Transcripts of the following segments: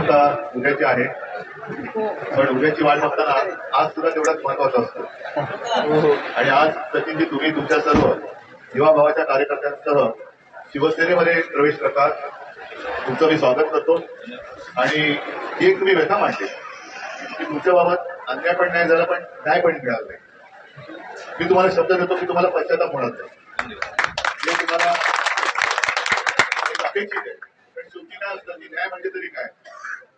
निवडणुका उद्याची आहे, पण उद्याची वाट बघताना आज सुद्धा तेवढाच महत्वाचं असतं. आणि आज सचिनजी तुम्ही तुमच्या सर्व युवा भावाच्या कार्यकर्त्यांसह शिवसेनेमध्ये प्रवेश करतात. तुमचं मी स्वागत करतो. आणि ही एक तुम्ही व्यथा मांडली की तुमच्या बाबत अन्याय पण नाही झाला, पण न्याय पण मिळाला नाही. मी तुम्हाला शब्द देतो की तुम्हाला पश्चाताप होणार नाही. हे तुम्हाला अपेक्षित आहे. पण शेवटी काय असतं की न्याय म्हणजे तरी काय,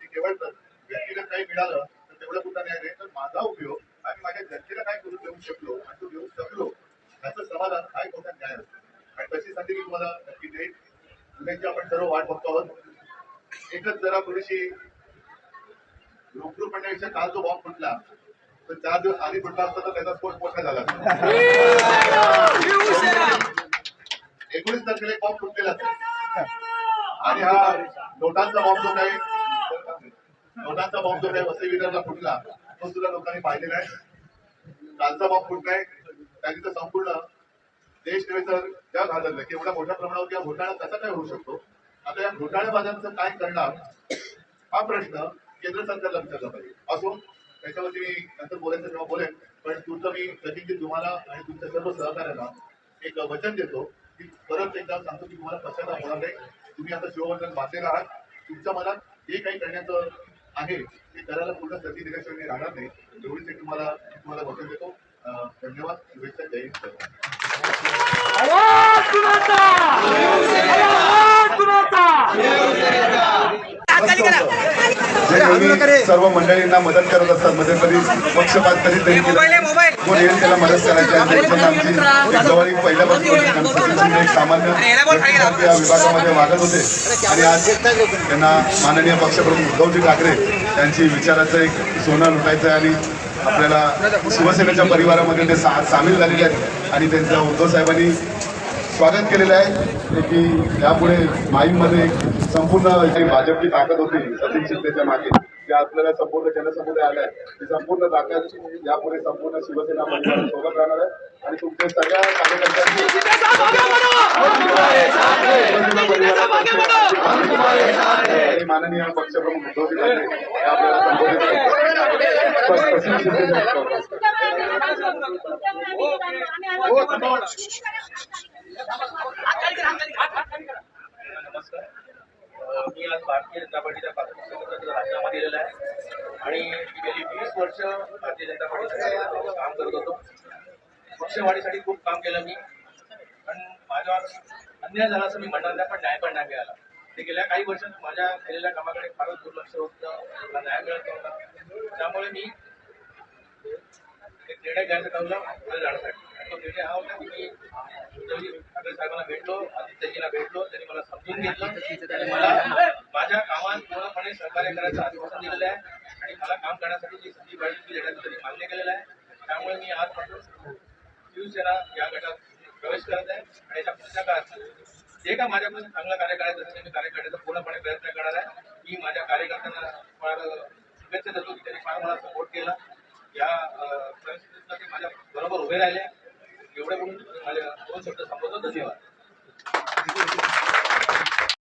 की केवळ व्यक्तिगत काही मिळालं तर तेवढं सुद्धा न्याय नाही, तर माझा उपयोग आणि माझ्या जनतेला काय करून देऊ शकलो आणि तो देऊ शकलो याचं समाधान हा एक मोठा न्याय असतो. आणि तशी संधी मी तुम्हाला नक्की देईन. उद्याची आपण सर्व वाट बघतो आहोत. एकच जरा थोडीशी रोखरू पडण्यापेक्षा काल जो बॉम्ब फुटला तर 4 दिवस आधी फुटला असता तर त्याचा स्फोट मोठा झाला. 19 तारखेला एक बॉम्ब फुटलेला असेल. आणि हा नोटांचा बॉम्ब जो काही वसई विदर्भला फुटला तो सुद्धा लोकांनी पाहिलेला आहे. कालचा बॉम्ब फुटलाय त्यांनी तर संपूर्ण देश नव्हे तर जग हादरलं की एवढ्या मोठ्या प्रमाणावर या घोटाळा कसा काय होऊ शकतो. आता या घोटाळेबाजांचं काय करणार हा प्रश्न केंद्र सरकारला विचारला पाहिजे. असो, त्याच्यावरती मी नंतर बोलायचं तेव्हा बोलेन. पण तुमचं मी सचिनजी तुम्हाला आणि तुमच्या सर्व सहकार्याला एक वचन देतो की परत एकदा सांगतो की तुम्हाला पश्चाताप होणार नाही. तुम्ही आता शिवबंधन बांधलेला आहात. तुमच्या मनात जे काही करण्याचं आहे ते करायला पूर्ण संधी दिल्याशिवाय मी राहणार नाही. एवढीच एक तुम्हाला वचन देतो. धन्यवाद. शुभेच्छा. जय हिंद. सर्व मंडळींना मदत करत असतात. मध्ये कधी पक्षपात कधी तरी कोण येईल त्याला मदत करायची. आमची जवळ पहिल्यापासून एक सामान्य विभागामध्ये वागत होते आणि आज त्यांना माननीय पक्षप्रमुख उद्धवजी ठाकरे यांची विचाराचं एक सोनं लुटायचं आणि आपल्याला शिवसेनेच्या परिवारामध्ये ते सामील झालेले आहेत. आणि त्यांचं उद्धव साहेबांनी स्वागत केलेलं आहे की यापुढे माहीममध्ये संपूर्ण जी भाजपची ताकद होती सचिन शिंदेच्या मागे ते आपल्याला संपूर्ण जनसमुदाय आलाय. ती संपूर्ण ताकद यापुढे संपूर्ण शिवसेना परिवारासोबत राहणार आहे. आणि तुमच्या सगळ्या कार्यकर्त्यांची माननीय पक्षप्रमुख उद्धवजी ठाकरे हे आपल्याला नमस्कार. मी आज भारतीय जनता पार्टीच्या प्राथमिक राजीनामा दिलेला आहे आणि गेली 20 वर्ष भारतीय जनता पार्टीसाठी काम करत होतो. पक्षवाढीसाठी खूप काम केलं मी, पण माझ्यावर अन्याय झाला असं मी म्हणणार नाही, पण न्याय पण नाही मिळाला. ते गेल्या काही वर्षात माझ्या केलेल्या कामाकडे फारच दुर्लक्ष होतं, मला न्याय मिळत नव्हता. त्यामुळे मी एक निर्णय घ्यायचं ठरवलं पुढे जाण्यासाठी. तो निर्णय हा होता की मी उद्धवजी ठाकरे साहेबांना भेटलो, आदित्यजींना भेटलो. त्यांनी मला समजून घेतलं आणि मला माझ्या कामात पूर्णपणे सहकार्य करायचं आश्वासन दिलेलं आहे आणि मला काम करण्यासाठी जी संधी पाहिजे ती देण्याचं त्यांनी मान्य केलेलं आहे. त्यामुळे मी आजपासून शिवसेना या गटात प्रवेश करत आहे आणि याच्या पुढच्या काळात जे का माझ्यापासून चांगलं कार्य करायचं असेल मी कार्य करण्याचा पूर्णपणे प्रयत्न करणार आहे. मी माझ्या कार्यकर्त्यांना फार शुभेच्छा देतो की त्यांनी फार मला सपोर्ट केला. या परिस्थितीत ते माझ्या बरोबर उभे राहिले. एवढे म्हणून माझ्या 2 शब्द संबोधन. धन्यवाद.